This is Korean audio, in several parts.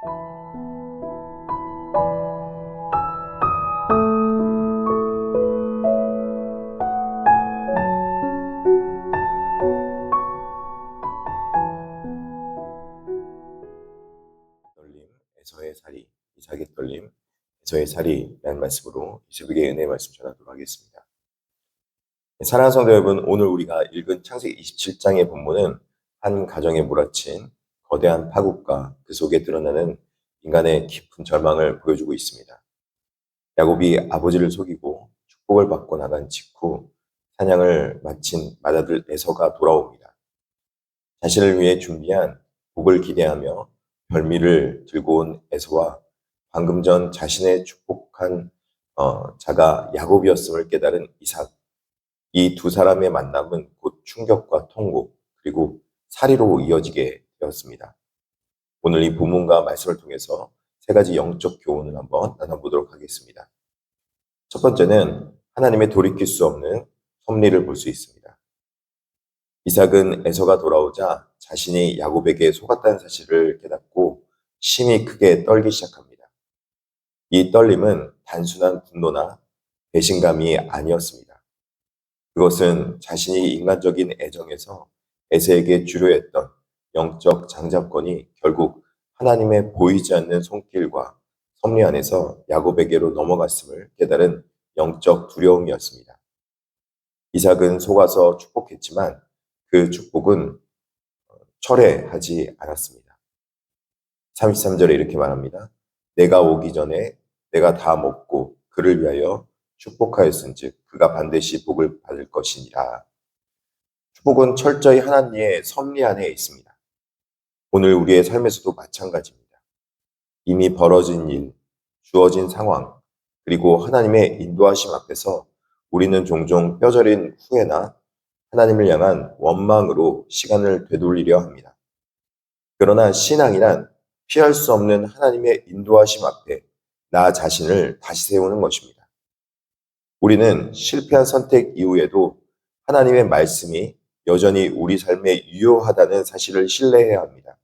떨림, 에서의 살이, 이삭의 떨림, 에서의 살이라는 말씀으로 이 새벽에 은혜의 말씀 전하도록 하겠습니다. 사랑하는 성도 여러분, 오늘 우리가 읽은 창세기 27장의 본문은 한 가정에 몰아친 거대한 파국과 그 속에 드러나는 인간의 깊은 절망을 보여주고 있습니다. 야곱이 아버지를 속이고 축복을 받고 나간 직후 사냥을 마친 맏아들 에서가 돌아옵니다. 자신을 위해 준비한 복을 기대하며 별미를 들고 온 에서와 방금 전 자신의 축복한 자가 야곱이었음을 깨달은 이삭, 이 두 사람의 만남은 곧 충격과 통곡 그리고 살이로 이어지게 되었습니다. 오늘 이 본문과 말씀을 통해서 세 가지 영적 교훈을 한번 나눠보도록 하겠습니다. 첫 번째는 하나님의 돌이킬 수 없는 섭리를 볼 수 있습니다. 이삭은 에서가 돌아오자 자신이 야곱에게 속았다는 사실을 깨닫고 심히 크게 떨기 시작합니다. 이 떨림은 단순한 분노나 배신감이 아니었습니다. 그것은 자신이 인간적인 애정에서 에서에게 주려 했던 영적 장자권이 결국 하나님의 보이지 않는 손길과 섭리 안에서 야곱에게로 넘어갔음을 깨달은 영적 두려움이었습니다. 이삭은 속아서 축복했지만 그 축복은 철회하지 않았습니다. 33절에 이렇게 말합니다. 내가 오기 전에 내가 다 먹고 그를 위하여 축복하였은즉 그가 반드시 복을 받을 것이니라. 축복은 철저히 하나님의 섭리 안에 있습니다. 오늘 우리의 삶에서도 마찬가지입니다. 이미 벌어진 일, 주어진 상황, 그리고 하나님의 인도하심 앞에서 우리는 종종 뼈저린 후회나 하나님을 향한 원망으로 시간을 되돌리려 합니다. 그러나 신앙이란 피할 수 없는 하나님의 인도하심 앞에 나 자신을 다시 세우는 것입니다. 우리는 실패한 선택 이후에도 하나님의 말씀이 여전히 우리 삶에 유효하다는 사실을 신뢰해야 합니다.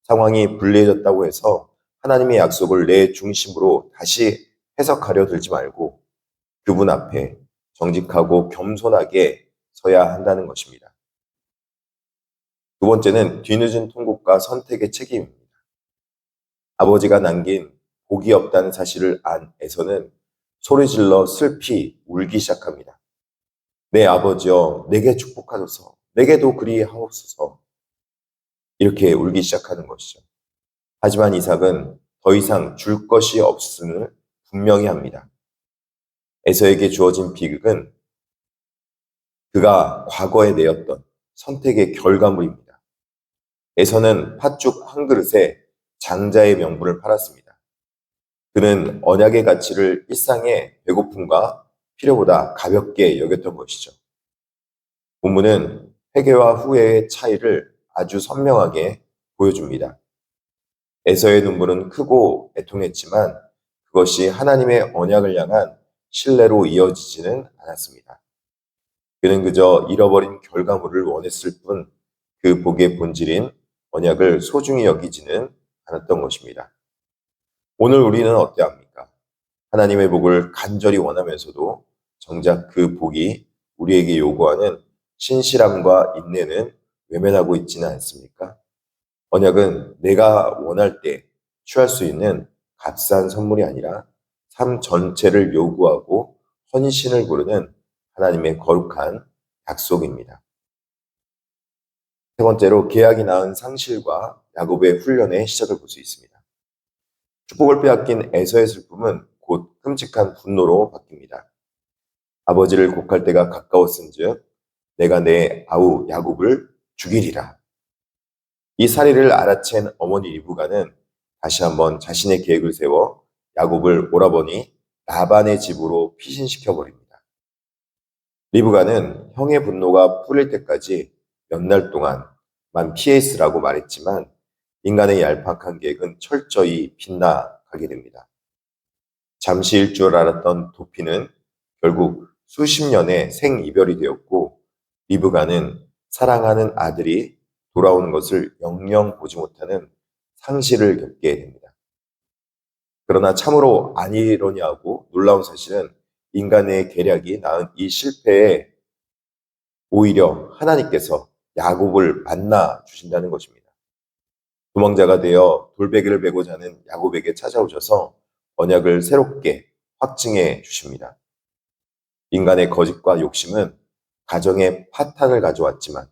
상황이 불리해졌다고 해서 하나님의 약속을 내 중심으로 다시 해석하려 들지 말고 그분 앞에 정직하고 겸손하게 서야 한다는 것입니다. 두 번째는 뒤늦은 통곡과 선택의 책임입니다. 아버지가 남긴 복이 없다는 사실을 안 에서는 소리질러 슬피 울기 시작합니다. 내 아버지여 내게 축복하소서, 내게도 그리하옵소서. 이렇게 울기 시작하는 것이죠. 하지만 이삭은 더 이상 줄 것이 없음을 분명히 합니다. 에서에게 주어진 비극은 그가 과거에 내었던 선택의 결과물입니다. 에서는 팥죽 한 그릇에 장자의 명분을 팔았습니다. 그는 언약의 가치를 일상의 배고픔과 필요보다 가볍게 여겼던 것이죠. 본문은 회개와 후회의 차이를 아주 선명하게 보여줍니다. 에서의 눈물은 크고 애통했지만 그것이 하나님의 언약을 향한 신뢰로 이어지지는 않았습니다. 그는 그저 잃어버린 결과물을 원했을 뿐 그 복의 본질인 언약을 소중히 여기지는 않았던 것입니다. 오늘 우리는 어떠합니까? 하나님의 복을 간절히 원하면서도 정작 그 복이 우리에게 요구하는 신실함과 인내는 외면하고 있지는 않습니까? 언약은 내가 원할 때 취할 수 있는 값싼 선물이 아니라 삶 전체를 요구하고 헌신을 부르는 하나님의 거룩한 약속입니다. 세 번째로 계약이 낳은 상실과 야곱의 훈련의 시작을 볼 수 있습니다. 축복을 빼앗긴 에서의 슬픔은 곧 끔찍한 분노로 바뀝니다. 아버지를 곡할 때가 가까웠은즉 내가 내 아우 야곱을 죽이리라. 이 사리를 알아챈 어머니 리브가는 다시 한번 자신의 계획을 세워 야곱을 오라버니 라반의 집으로 피신시켜 버립니다. 리브가는 형의 분노가 풀릴 때까지 몇 날 동안만 피해 있으라고 말했지만 인간의 얄팍한 계획은 철저히 빗나가게 됩니다. 잠시일 줄 알았던 도피는 결국 수십 년의 생이별이 되었고 리브가는 사랑하는 아들이 돌아오는 것을 영영 보지 못하는 상실을 겪게 됩니다. 그러나 참으로 아이러니하고 놀라운 사실은 인간의 계략이 낳은 이 실패에 오히려 하나님께서 야곱을 만나 주신다는 것입니다. 도망자가 되어 돌베개를 메고자 하는 야곱에게 찾아오셔서 언약을 새롭게 확증해 주십니다. 인간의 거짓과 욕심은 가정의 파탄을 가져왔지만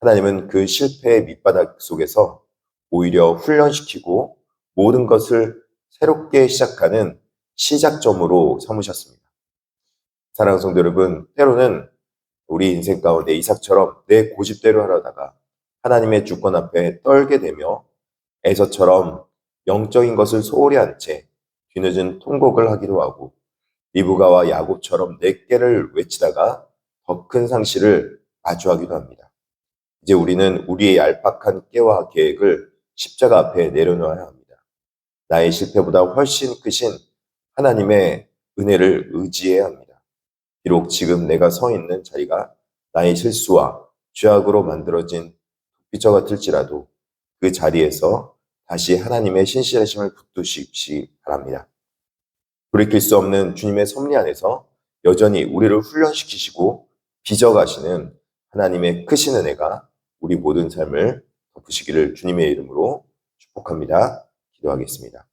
하나님은 그 실패의 밑바닥 속에서 오히려 훈련시키고 모든 것을 새롭게 시작하는 시작점으로 삼으셨습니다. 사랑하는 성도 여러분, 때로는 우리 인생 가운데 이삭처럼 내 고집대로 하려다가 하나님의 주권 앞에 떨게 되며 에서처럼 영적인 것을 소홀히 한 채 뒤늦은 통곡을 하기도 하고 리브가와 야곱처럼 네 개를 외치다가 더 큰 상실을 마주하기도 합니다. 이제 우리는 우리의 얄팍한 깨와 계획을 십자가 앞에 내려놓아야 합니다. 나의 실패보다 훨씬 크신 하나님의 은혜를 의지해야 합니다. 비록 지금 내가 서 있는 자리가 나의 실수와 죄악으로 만들어진 도피처 같을지라도 그 자리에서 다시 하나님의 신실하심을 붙드시기 바랍니다. 돌이킬 수 없는 주님의 섭리 안에서 여전히 우리를 훈련시키시고 빚어가시는 하나님의 크신 은혜가 우리 모든 삶을 덮으시기를 주님의 이름으로 축복합니다. 기도하겠습니다.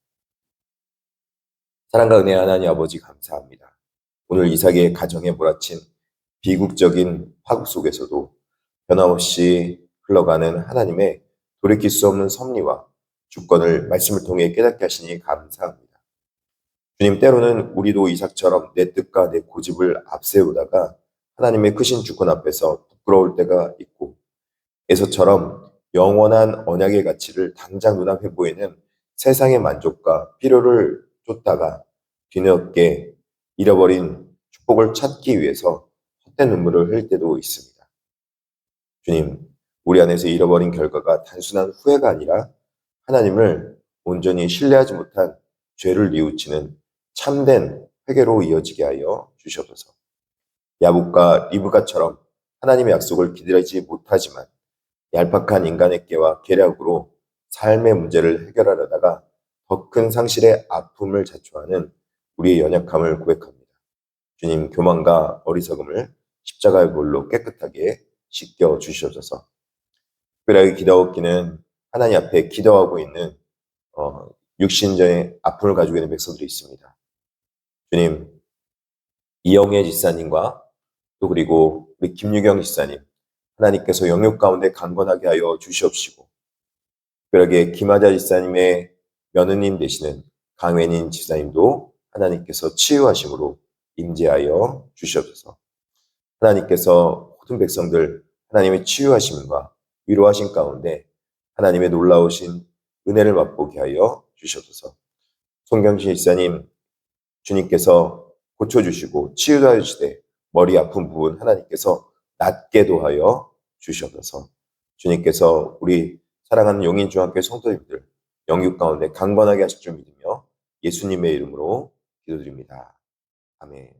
사랑과 은혜의 하나님 아버지 감사합니다. 오늘 이삭의 가정에 몰아친 비극적인 파국 속에서도 변함없이 흘러가는 하나님의 돌이킬 수 없는 섭리와 주권을 말씀을 통해 깨닫게 하시니 감사합니다. 주님, 때로는 우리도 이삭처럼 내 뜻과 내 고집을 앞세우다가 하나님의 크신 주권 앞에서 부끄러울 때가 있고 에서처럼 영원한 언약의 가치를 당장 눈앞에 보이는 세상의 만족과 필요를 쫓다가 뒤늦게 잃어버린 축복을 찾기 위해서 헛된 눈물을 흘릴 때도 있습니다. 주님, 우리 안에서 잃어버린 결과가 단순한 후회가 아니라 하나님을 온전히 신뢰하지 못한 죄를 뉘우치는 참된 회개로 이어지게 하여 주시옵소서. 야곱과 리브가처럼 하나님의 약속을 기다리지 못하지만 얄팍한 인간의 깨와 계략으로 삶의 문제를 해결하려다가 더 큰 상실의 아픔을 자초하는 우리의 연약함을 고백합니다. 주님, 교만과 어리석음을 십자가의 물로 깨끗하게 씻겨 주시옵소서. 특별하게 기도하기는 하나님 앞에 기도하고 있는 육신적인 아픔을 가지고 있는 백성들이 있습니다. 주님, 이영애 지사님과 또 그리고 우리 김유경 지사님, 하나님께서 영육 가운데 강건하게 하여 주시옵시고, 특별하게 김하자 지사님의 며느님 되시는 강wen인 지사님도 하나님께서 치유하심으로 임재하여 주시옵소서. 하나님께서 모든 백성들 하나님의 치유하심과 위로하심 가운데 하나님의 놀라우신 은혜를 맛보게 하여 주시옵소서. 송경신 지사님, 주님께서 고쳐주시고 치유하여 주시되 머리 아픈 부분 하나님께서 낫게도 하여 주시옵소서. 주님께서 우리 사랑하는 용인중학교 성도님들 영육 가운데 강건하게 하실 줄 믿으며 예수님의 이름으로 기도드립니다. 아멘.